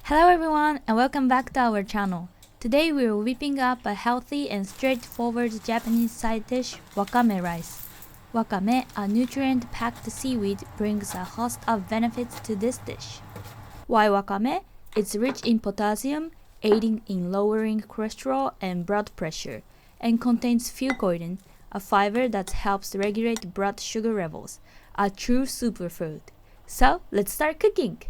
Hello everyone and welcome back to our channel. Today we are whipping up a healthy and straightforward Japanese side dish, Wakame Rice. Wakame, a nutrient-packed seaweed, brings a host of benefits to this dish. Why wakame? It's rich in potassium, aiding in lowering cholesterol and blood pressure, and contains Fucoidan, a fiber that helps regulate blood sugar levels, a true superfood. So let's start cooking!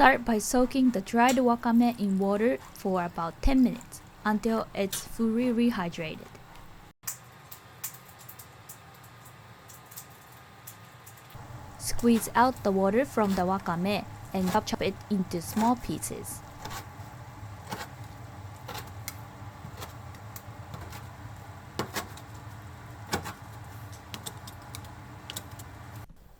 Start by soaking the dried wakame in water for about 10 minutes until it's fully rehydrated. Squeeze out the water from the wakame and chop it into small pieces.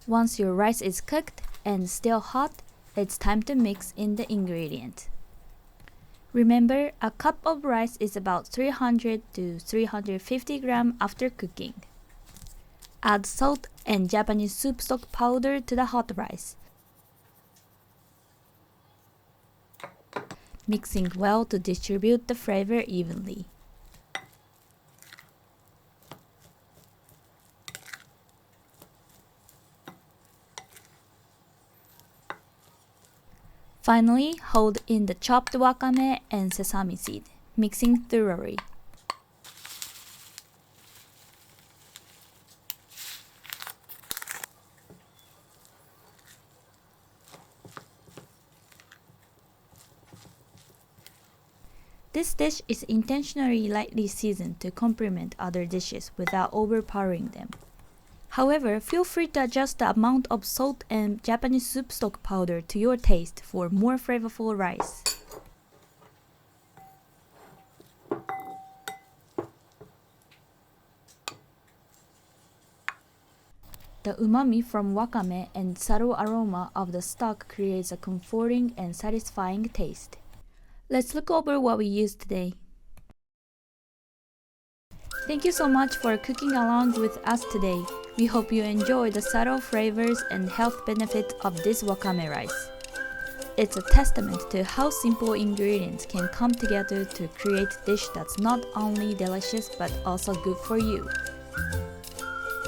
Once your rice is cooked and still hot, it's time to mix in the ingredient. Remember, a cup of rice is about 300 to 350 grams after cooking. Add salt and Japanese soup stock powder to the hot rice. Mixing well to distribute the flavor evenly. Finally, hold in the chopped wakame and sesame seed, mixing thoroughly. This dish is intentionally lightly seasoned to complement other dishes without overpowering them. However, feel free to adjust the amount of salt and Japanese soup stock powder to your taste for more flavorful rice. The umami from wakame and subtle aroma of the stock creates a comforting and satisfying taste. Let's look over what we used today. Thank you so much for cooking along with us today. We hope you enjoy the subtle flavors and health benefits of this wakame rice. It's a testament to how simple ingredients can come together to create a dish that's not only delicious but also good for you.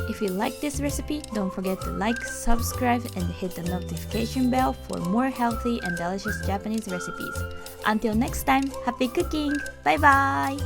If you like this recipe, don't forget to like, subscribe, and hit the notification bell for more healthy and delicious Japanese recipes. Until next time, happy cooking! Bye bye!